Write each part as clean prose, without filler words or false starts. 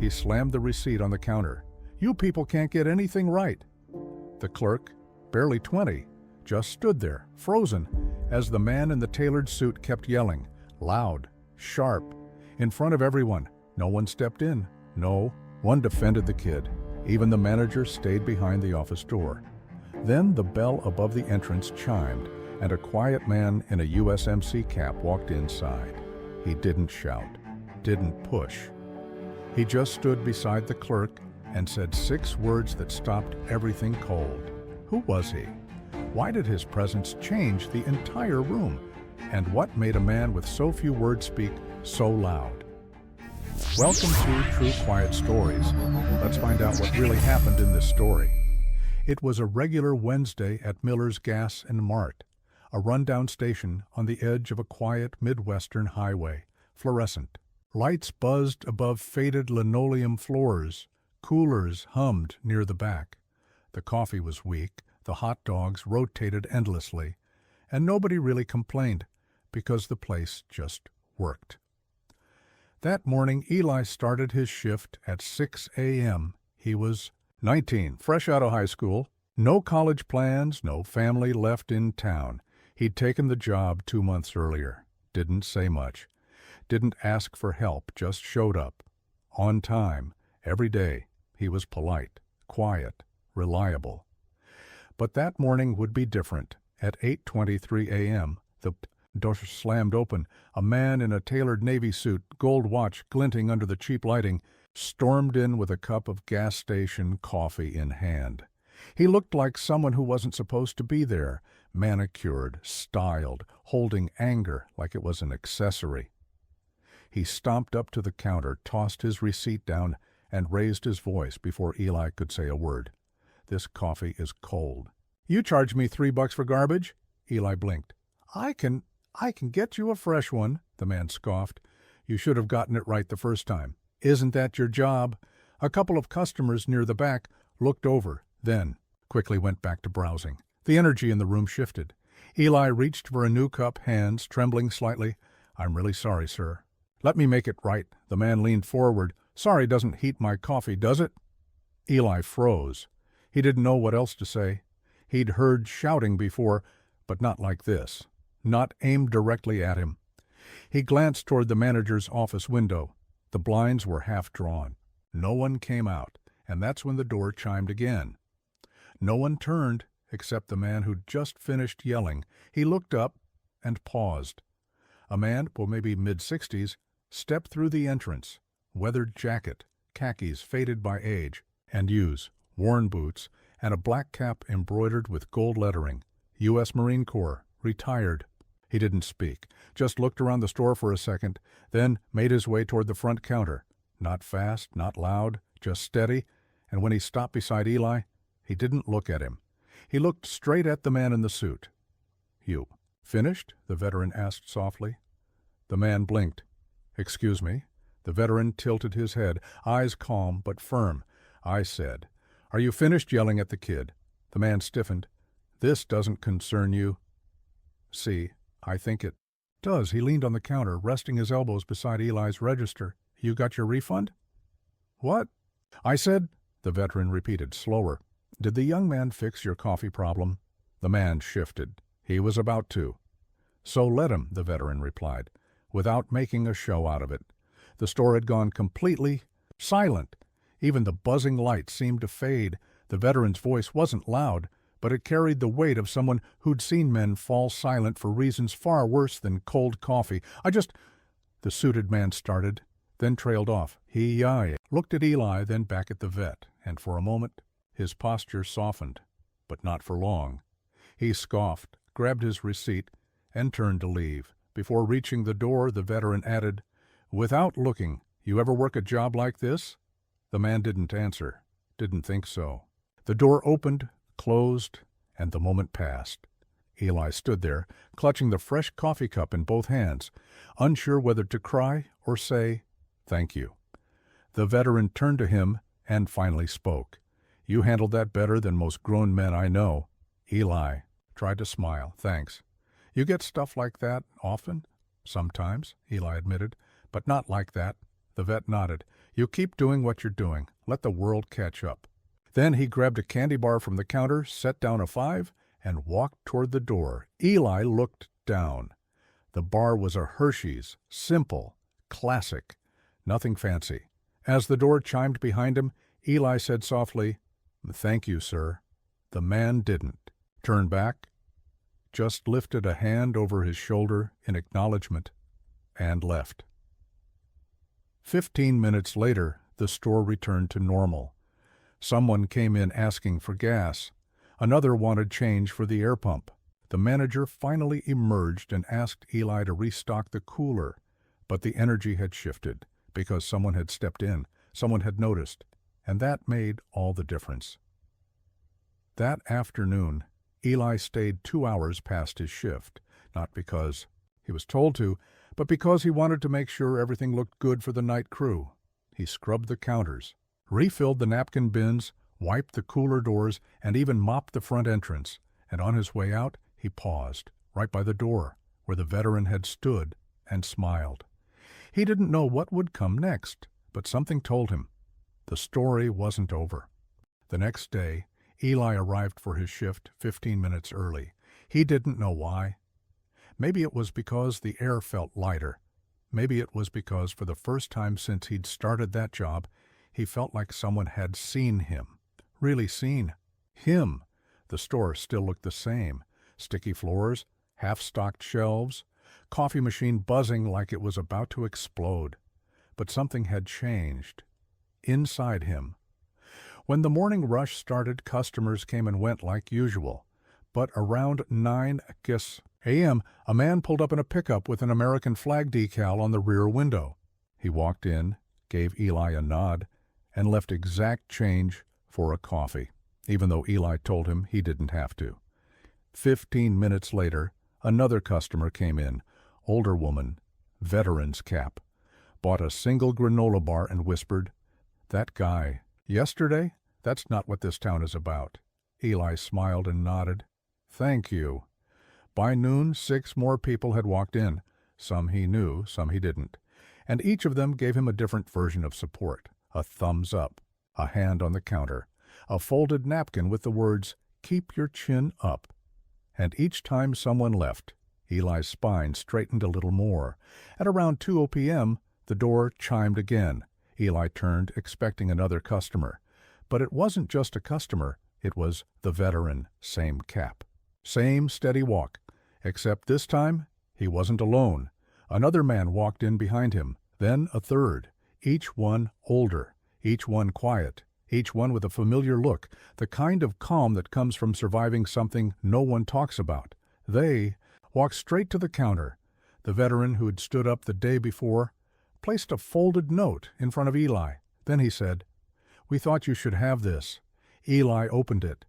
He slammed the receipt on the counter. "You people can't get anything right." The clerk, barely 20, just stood there, frozen, as the man in the tailored suit kept yelling, loud, sharp, in front of everyone. No one stepped in. No one defended the kid. Even the manager stayed behind the office door. Then the bell above the entrance chimed, and a quiet man in a USMC cap walked inside. He didn't shout, didn't push. He just stood beside the clerk and said 6 words that stopped everything cold. Who was he? Why did his presence change the entire room? And what made a man with so few words speak so loud? Welcome to True Quiet Stories. Let's find out what really happened in this story. It was a regular Wednesday at Miller's Gas and Mart, a rundown station on the edge of a quiet Midwestern highway, fluorescent. Lights buzzed above faded linoleum floors. Coolers hummed near the back. The coffee was weak, the hot dogs rotated endlessly, and nobody really complained because the place just worked. That morning, Eli started his shift at 6 a.m. He was 19, fresh out of high school, no college plans, no family left in town. He'd taken the job 2 months earlier, didn't say much, didn't ask for help, just showed up. On time, every day. He was polite, quiet, reliable. But that morning would be different. At 8:23 a.m., the door slammed open. A man in a tailored navy suit, gold watch glinting under the cheap lighting, stormed in with a cup of gas station coffee in hand. He looked like someone who wasn't supposed to be there, manicured, styled, holding anger like it was an accessory. He stomped up to the counter, tossed his receipt down, and raised his voice before Eli could say a word. "This coffee is cold." "You charge me $3 for garbage?" Eli blinked. I can get you a fresh one," the man scoffed. "You should have gotten it right the first time." "Isn't that your job?" A couple of customers near the back looked over, then quickly went back to browsing. The energy in the room shifted. Eli reached for a new cup, hands trembling slightly. "I'm really sorry, sir." "Let me make it right." The man leaned forward. "Sorry doesn't heat my coffee, does it?" Eli froze. He didn't know what else to say. He'd heard shouting before, but not like this. Not aimed directly at him. He glanced toward the manager's office window. The blinds were half drawn. No one came out, and that's when the door chimed again. No one turned, except the man who'd just finished yelling. He looked up and paused. A man, well, maybe mid-60s, stepped through the entrance. Weathered jacket, khakis faded by age and use, worn boots, and a black cap embroidered with gold lettering. U.S. Marine Corps, retired. He didn't speak, just looked around the store for a second, then made his way toward the front counter. Not fast, not loud, just steady, and when he stopped beside Eli, he didn't look at him. He looked straight at the man in the suit. "You finished?" the veteran asked softly. The man blinked. "Excuse me." The veteran tilted his head, eyes calm but firm. "I said, are you finished yelling at the kid?" The man stiffened. "This doesn't concern you." "See, I think it does." He leaned on the counter, resting his elbows beside Eli's register. "You got your refund?" "What?" "I said," the veteran repeated, slower, "did the young man fix your coffee problem?" The man shifted. He was about to. "So let him," the veteran replied, without making a show out of it. The store had gone completely silent. Even the buzzing lights seemed to fade. The veteran's voice wasn't loud, but it carried the weight of someone who'd seen men fall silent for reasons far worse than cold coffee. The suited man started, then trailed off. He looked at Eli, then back at the vet, and for a moment his posture softened, but not for long. He scoffed, grabbed his receipt, and turned to leave. Before reaching the door, the veteran added, "Without looking, you ever work a job like this?" The man didn't answer, didn't think so. The door opened, closed, and the moment passed. Eli stood there, clutching the fresh coffee cup in both hands, unsure whether to cry or say, "Thank you." The veteran turned to him and finally spoke. "You handled that better than most grown men I know." Eli tried to smile. "Thanks. You get stuff like that often?" "Sometimes," Eli admitted, "but not like that." The vet nodded. You keep doing what you're doing. Let the world catch up. Then he grabbed a candy bar from the counter, set down a 5, and walked toward the door. Eli looked down. The bar was a Hershey's, simple, classic, nothing fancy. As the door chimed behind him, Eli said softly, "Thank you, sir." The man didn't turn back, just lifted a hand over his shoulder in acknowledgement, and left. 15 minutes later, the store returned to normal. Someone came in asking for gas. Another wanted change for the air pump. The manager finally emerged and asked Eli to restock the cooler, but the energy had shifted because someone had stepped in, someone had noticed, and that made all the difference. That afternoon, Eli stayed 2 hours past his shift, not because he was told to, but because he wanted to make sure everything looked good for the night crew. He scrubbed the counters, refilled the napkin bins, wiped the cooler doors, and even mopped the front entrance, and on his way out, he paused, right by the door, where the veteran had stood and smiled. He didn't know what would come next, but something told him the story wasn't over. The next day, Eli arrived for his shift 15 minutes early. He didn't know why. Maybe it was because the air felt lighter. Maybe it was because for the first time since he'd started that job, he felt like someone had seen him. Really seen him. The store still looked the same. Sticky floors, half-stocked shelves, coffee machine buzzing like it was about to explode. But something had changed. Inside him. When the morning rush started, customers came and went like usual. But around 9 a.m., a man pulled up in a pickup with an American flag decal on the rear window. He walked in, gave Eli a nod, and left exact change for a coffee, even though Eli told him he didn't have to. 15 minutes later, another customer came in, older woman, veteran's cap, bought a single granola bar and whispered, "That guy, yesterday? That's not what this town is about." Eli smiled and nodded. "Thank you." By noon, 6 more people had walked in. Some he knew, some he didn't. And each of them gave him a different version of support. A thumbs up, a hand on the counter, a folded napkin with the words, "Keep your chin up." And each time someone left, Eli's spine straightened a little more. At around 2 p.m., the door chimed again. Eli turned, expecting another customer. But it wasn't just a customer. It was the veteran, same cap. Same steady walk. Except this time, he wasn't alone. Another man walked in behind him, then a third. Each one older, each one quiet, each one with a familiar look, the kind of calm that comes from surviving something no one talks about. They walked straight to the counter. The veteran who had stood up the day before placed a folded note in front of Eli. Then he said, "We thought you should have this." Eli opened it.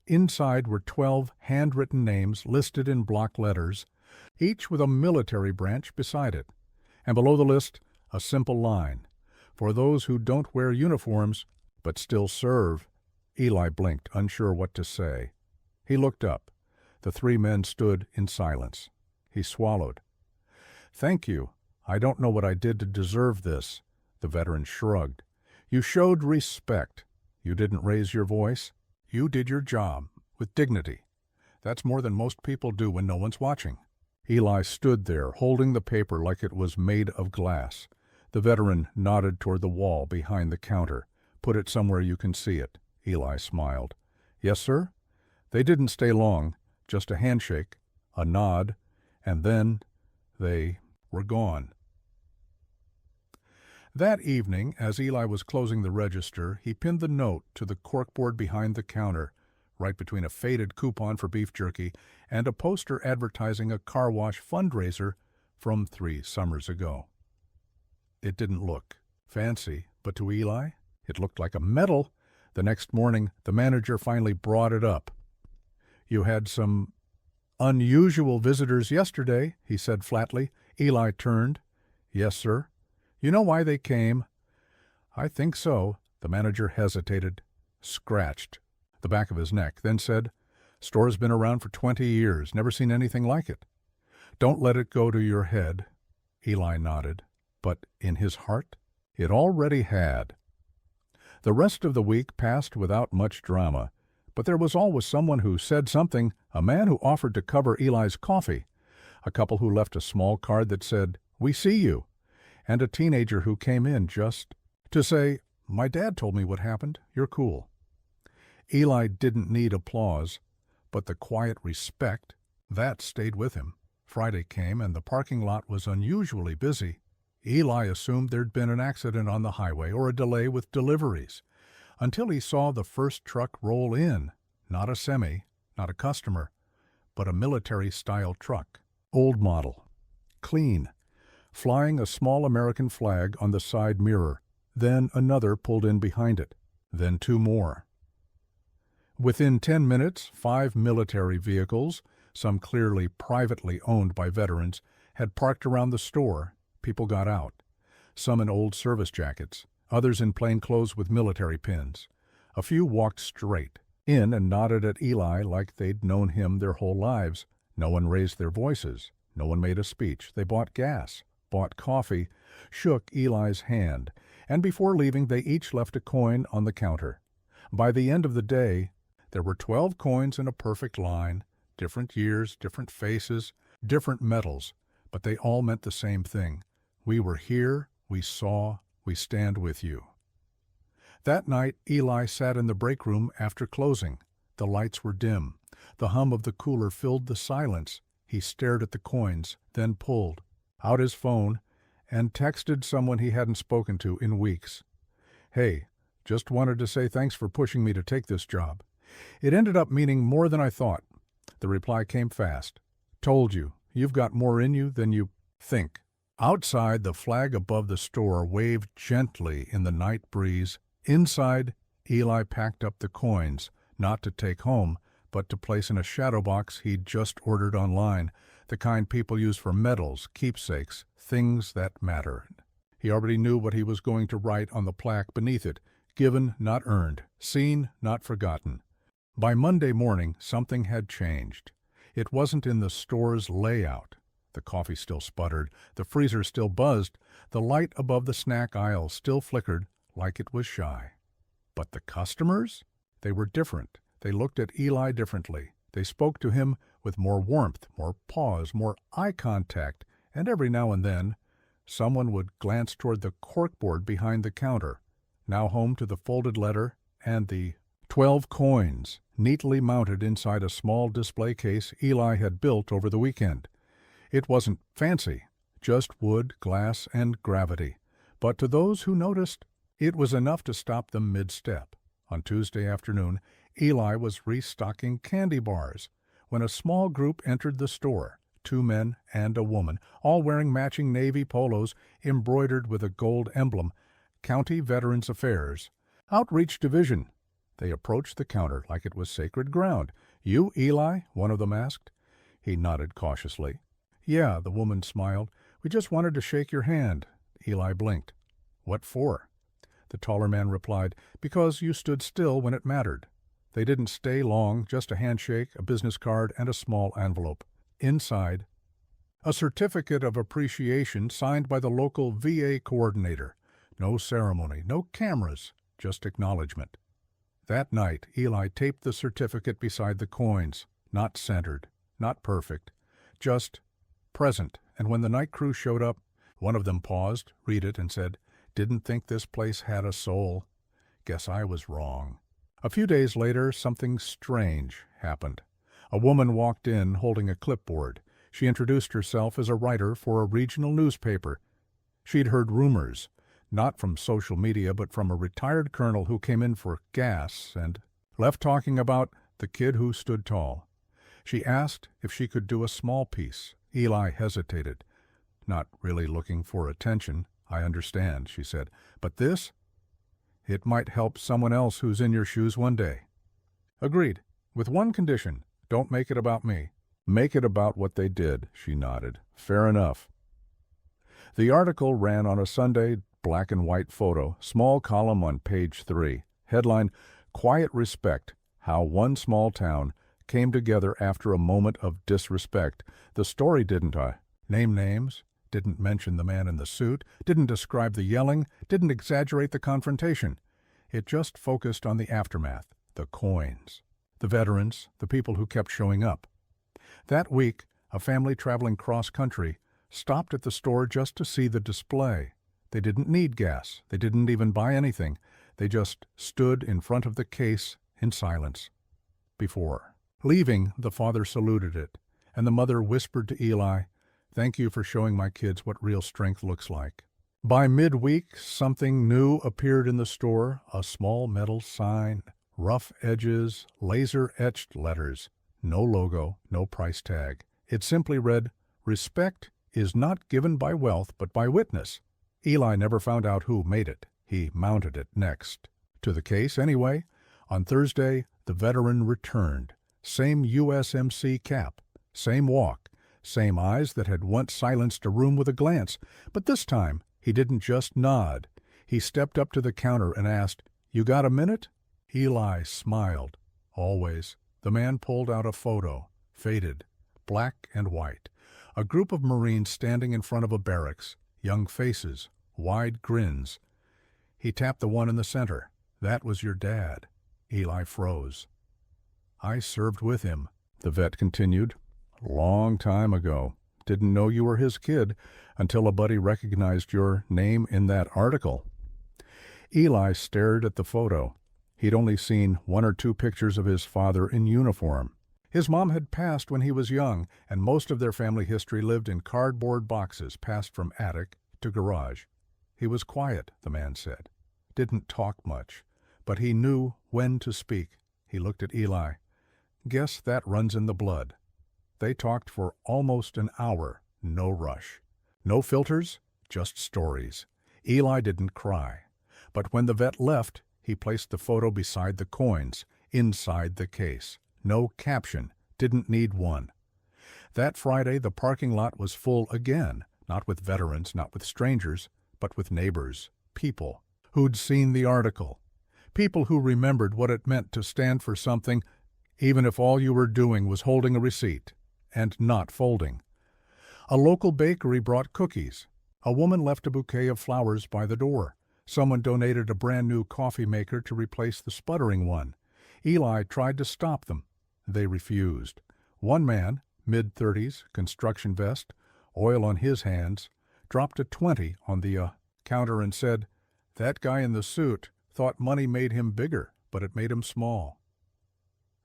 Inside were 12 handwritten names listed in block letters, each with a military branch beside it. And below the list, a simple line, "For those who don't wear uniforms, but still serve." Eli blinked, unsure what to say. He looked up. The 3 men stood in silence. He swallowed. "Thank you. I don't know what I did to deserve this." The veteran shrugged. "You showed respect. You didn't raise your voice. You did your job with dignity. That's more than most people do when no one's watching." Eli stood there, holding the paper like it was made of glass. The veteran nodded toward the wall behind the counter. "Put it somewhere you can see it." Eli smiled. "Yes, sir?" They didn't stay long, just a handshake, a nod, and then they were gone. That evening, as Eli was closing the register, he pinned the note to the corkboard behind the counter, right between a faded coupon for beef jerky and a poster advertising a car wash fundraiser from 3 summers ago. It didn't look fancy, but to Eli, it looked like a medal. The next morning, the manager finally brought it up. "You had some unusual visitors yesterday," he said flatly. Eli turned. "Yes, sir." "You know why they came?" "I think so." The manager hesitated, scratched the back of his neck, then said, "Store's been around for 20 years, never seen anything like it." "Don't let it go to your head." Eli nodded. But in his heart, It already had. The rest of the week passed without much drama, but there was always someone who said something, a man who offered to cover Eli's coffee, a couple who left a small card that said, "We see you," and a teenager who came in just to say, "My dad told me what happened. You're cool." Eli didn't need applause, but the quiet respect, that stayed with him. Friday came and the parking lot was unusually busy. Eli assumed there'd been an accident on the highway or a delay with deliveries, until he saw the first truck roll in, not a semi, not a customer, but a military-style truck. Old model. Clean. Flying a small American flag on the side mirror. Then another pulled in behind it. Then two more. Within 10 minutes, 5 military vehicles, some clearly privately owned by veterans, had parked around the store. People got out. Some in old service jackets, others in plain clothes with military pins. A few walked straight in and nodded at Eli like they'd known him their whole lives. No one raised their voices. No one made a speech. They bought gas, bought coffee, shook Eli's hand, and before leaving they each left a coin on the counter. By the end of the day, there were 12 coins in a perfect line, different years, different faces, different metals, but they all meant the same thing. We were here, we saw, we stand with you. That night, Eli sat in the break room after closing. The lights were dim. The hum of the cooler filled the silence. He stared at the coins, then pulled out his phone and texted someone he hadn't spoken to in weeks. "Hey, just wanted to say thanks for pushing me to take this job. It ended up meaning more than I thought." The reply came fast. "Told you, you've got more in you than you think." Outside, the flag above the store waved gently in the night breeze. Inside, Eli packed up the coins, not to take home, but to place in a shadow box he'd just ordered online, the kind people use for medals, keepsakes, things that mattered. He already knew what he was going to write on the plaque beneath it: given, not earned, seen, not forgotten. By Monday morning, something had changed. It wasn't in the store's layout. The coffee still sputtered, the freezer still buzzed, the light above the snack aisle still flickered like it was shy. But the customers? They were different. They looked at Eli differently. They spoke to him with more warmth, more pause, more eye contact, and every now and then someone would glance toward the corkboard behind the counter, now home to the folded letter and the 12 coins, neatly mounted inside a small display case Eli had built over the weekend. It wasn't fancy, just wood, glass, and gravity. But to those who noticed, it was enough to stop them mid-step. On Tuesday afternoon, Eli was restocking candy bars when a small group entered the store, 2 men and a woman, all wearing matching navy polos embroidered with a gold emblem, County Veterans Affairs, Outreach Division. They approached the counter like it was sacred ground. "You, Eli?" one of them asked. He nodded cautiously. "Yeah," the woman smiled. "We just wanted to shake your hand." Eli blinked. "What for?" The taller man replied, "Because you stood still when it mattered." They didn't stay long, just a handshake, a business card, and a small envelope. Inside, a certificate of appreciation signed by the local VA coordinator. No ceremony, no cameras, just acknowledgement. That night, Eli taped the certificate beside the coins, not centered, not perfect, just present. And when the night crew showed up, one of them paused, read it, and said, "Didn't think this place had a soul. Guess I was wrong." A few days later, something strange happened. A woman walked in holding a clipboard. She introduced herself as a writer for a regional newspaper. She'd heard rumors, not from social media, but from a retired colonel who came in for gas and left talking about the kid who stood tall. She asked if she could do a small piece. Eli hesitated. "Not really looking for attention, I understand," she said. "But this? It might help someone else who's in your shoes one day." "Agreed. With one condition. Don't make it about me." "Make it about what they did," she nodded. "Fair enough." The article ran on a Sunday, black and white photo, small column on page 3. Headline, "Quiet Respect, How One Small Town Came Together After a Moment of Disrespect." The story didn't name names, didn't mention the man in the suit, didn't describe the yelling, didn't exaggerate the confrontation. It just focused on the aftermath, the coins, the veterans, the people who kept showing up. That week, a family traveling cross-country stopped at the store just to see the display. They didn't need gas. They didn't even buy anything. They just stood in front of the case in silence. Before leaving, the father saluted it, and the mother whispered to Eli, "Thank you for showing my kids what real strength looks like." By midweek, something new appeared in the store, a small metal sign, rough edges, laser-etched letters. No logo, no price tag. It simply read, "Respect is not given by wealth but by witness." Eli never found out who made it. He mounted it next to the case anyway. On Thursday, the veteran returned. Same USMC cap, same walk, same eyes that had once silenced a room with a glance. But this time, he didn't just nod. He stepped up to the counter and asked, "You got a minute?" Eli smiled. Always. The man pulled out a photo, faded, black and white. A group of Marines standing in front of a barracks, young faces, wide grins. He tapped the one in the center. "That was your dad." Eli froze. "I served with him," the vet continued. "Long time ago. Didn't know you were his kid until a buddy recognized your name in that article." Eli stared at the photo. He'd only seen one or two pictures of his father in uniform. His mom had passed when he was young, and most of their family history lived in cardboard boxes passed from attic to garage. He was quiet, the man said. Didn't talk much, but he knew when to speak. He looked at Eli. "Guess that runs in the blood." They talked for almost an hour, no rush. No filters, just stories. Eli didn't cry. But when the vet left, he placed the photo beside the coins, inside the case. No caption, didn't need one. That Friday, the parking lot was full again, not with veterans, not with strangers, but with neighbors, people who'd seen the article, people who remembered what it meant to stand for something, even if all you were doing was holding a receipt and not folding. A local bakery brought cookies. A woman left a bouquet of flowers by the door. Someone donated a brand-new coffee maker to replace the sputtering one. Eli tried to stop them. They refused. One man, mid-30s, construction vest, oil on his hands, dropped a 20 on the counter and said, "That guy in the suit thought money made him bigger, but it made him small."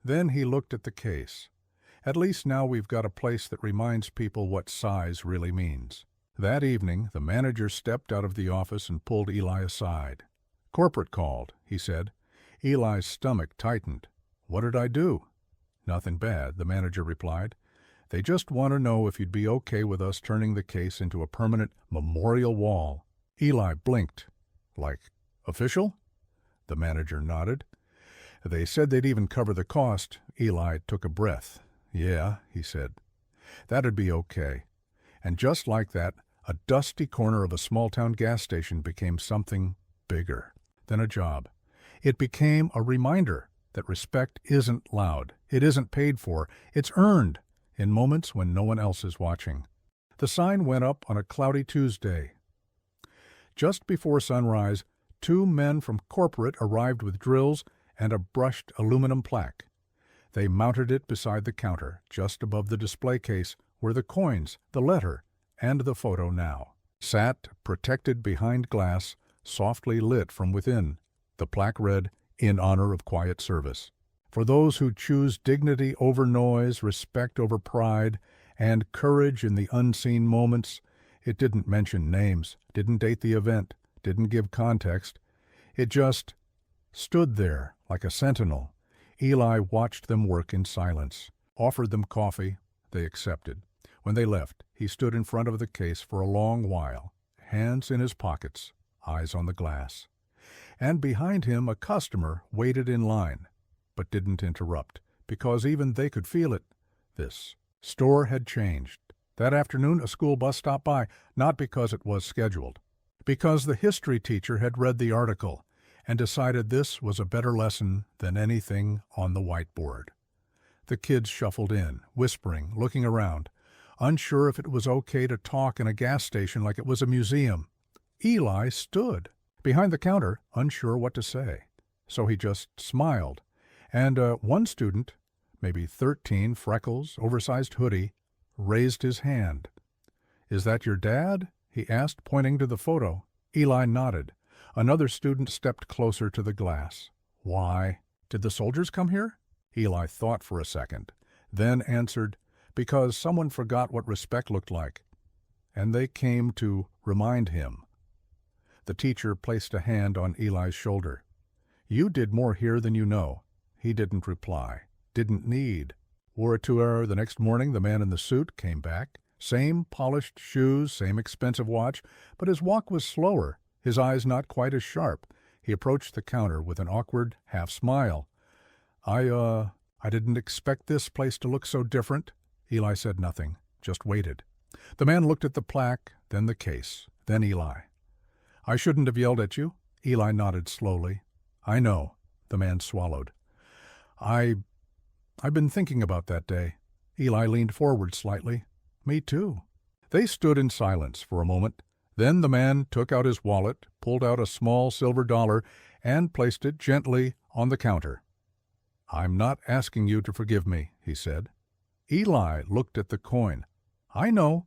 Then he looked at the case. "At least now we've got a place that reminds people what size really means." That evening, the manager stepped out of the office and pulled Eli aside. "Corporate called," he said. Eli's stomach tightened. "What did I do?" "Nothing bad," the manager replied. "They just want to know if you'd be okay with us turning the case into a permanent memorial wall." Eli blinked. "Like, official?" The manager nodded. "They said they'd even cover the cost." Eli took a breath. "Yeah," he said. "That'd be okay." And just like that, a dusty corner of a small-town gas station became something bigger than a job. It became a reminder that respect isn't loud, it isn't paid for, it's earned in moments when no one else is watching. The sign went up on a cloudy Tuesday. Just before sunrise, 2 men from corporate arrived with drills and a brushed aluminum plaque. They mounted it beside the counter, just above the display case, where the coins, the letter, and the photo now sat, protected behind glass, softly lit from within. The plaque read, "In honor of quiet service. For those who choose dignity over noise, respect over pride, and courage in the unseen moments." It didn't mention names, didn't date the event, didn't give context. It just stood there like a sentinel. Eli watched them work in silence, offered them coffee. They accepted. When they left, he stood in front of the case for a long while, hands in his pockets, eyes on the glass. And behind him a customer waited in line, but didn't interrupt, because even they could feel it. This store had changed. That afternoon, a school bus stopped by, not because it was scheduled, because the history teacher had read the article and decided this was a better lesson than anything on the whiteboard. The kids shuffled in, whispering, looking around. unsure if it was okay to talk in a gas station like it was a museum. Eli stood behind the counter, unsure what to say. So he just smiled. And one student, maybe 13, freckles, oversized hoodie, raised his hand. "Is that your dad?" he asked, pointing to the photo. Eli nodded. Another student stepped closer to the glass. "Why? Did the soldiers come here?" Eli thought for a second, then answered, "Because someone forgot what respect looked like, and they came to remind him." The teacher placed a hand on Eli's shoulder. "You did more here than you know." He didn't reply. Didn't need. Wore it to her the next morning. The man in the suit came back. Same polished shoes, same expensive watch, but his walk was slower, his eyes not quite as sharp. He approached the counter with an awkward half-smile. I didn't expect this place to look so different." Eli said nothing, just waited. The man looked at the plaque, then the case, then Eli. "I shouldn't have yelled at you." Eli nodded slowly. "I know." The man swallowed. I've been thinking about that day." Eli leaned forward slightly. "Me too." They stood in silence for a moment. Then the man took out his wallet, pulled out a small silver dollar, and placed it gently on the counter. "I'm not asking you to forgive me," he said. Eli looked at the coin. "I know."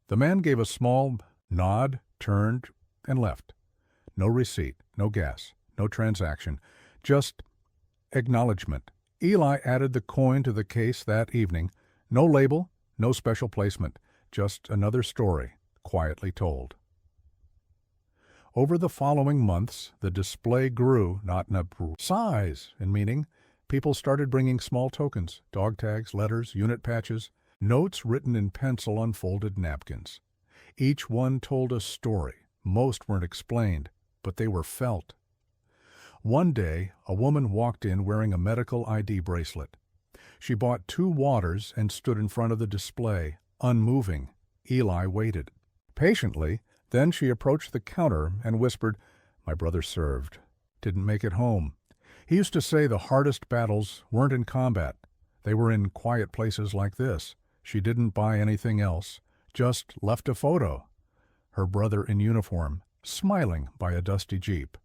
The man gave a small nod, turned, and left. No receipt, no gas, no transaction, just acknowledgement. Eli added the coin to the case that evening. No label, no special placement, just another story, quietly told. Over the following months, the display grew, not in size and meaning. People started bringing small tokens, dog tags, letters, unit patches, notes written in pencil on folded napkins. Each one told a story. Most weren't explained, but they were felt. One day, a woman walked in wearing a medical ID bracelet. She bought 2 waters and stood in front of the display, unmoving. Eli waited patiently. Then she approached the counter and whispered, "My brother served. Didn't make it home. He used to say the hardest battles weren't in combat. They were in quiet places like this." She didn't buy anything else, just left a photo. Her brother in uniform, smiling by a dusty Jeep.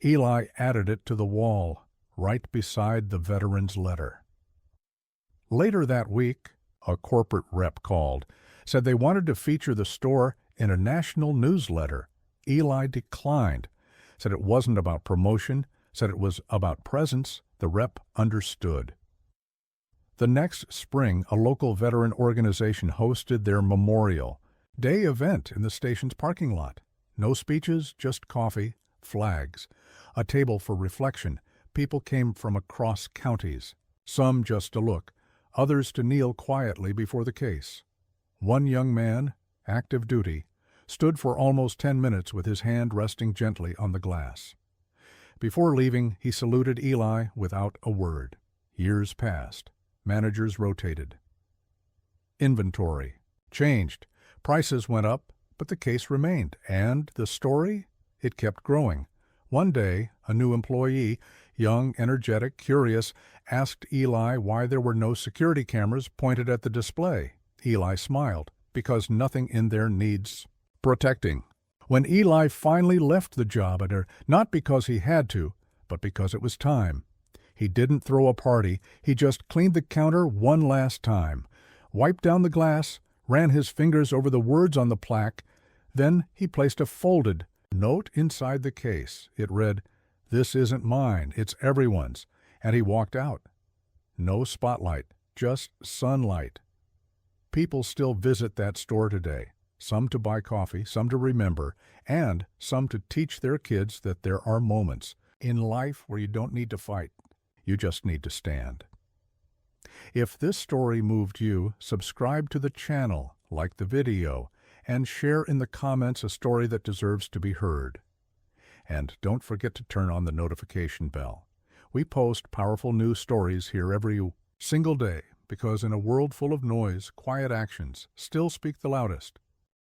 Eli added it to the wall, right beside the veteran's letter. Later that week, a corporate rep called, said they wanted to feature the store in a national newsletter. Eli declined, said it wasn't about promotion, said it was about presence. The rep understood. The next spring, a local veteran organization hosted their Memorial Day event in the station's parking lot. No speeches, just coffee, flags, a table for reflection. People came from across counties, some just to look, others to kneel quietly before the case. One young man, active duty, stood for almost 10 minutes with his hand resting gently on the glass. Before leaving, he saluted Eli without a word. Years passed. Managers rotated. Inventory changed. Prices went up, but the case remained. And the story? It kept growing. One day, a new employee, young, energetic, curious, asked Eli why there were no security cameras pointed at the display. Eli smiled, because nothing in there needs protecting. When Eli finally left the job at her, not because he had to, but because it was time. He didn't throw a party. He just cleaned the counter one last time, wiped down the glass, ran his fingers over the words on the plaque. Then he placed a folded note inside the case. It read, "This isn't mine, it's everyone's," and he walked out. No spotlight, just sunlight. People still visit that store today, some to buy coffee, some to remember, and some to teach their kids that there are moments in life where you don't need to fight. You just need to stand. If this story moved you, subscribe to the channel, like the video, and share in the comments a story that deserves to be heard. And don't forget to turn on the notification bell. We post powerful news stories here every single day because in a world full of noise, quiet actions still speak the loudest.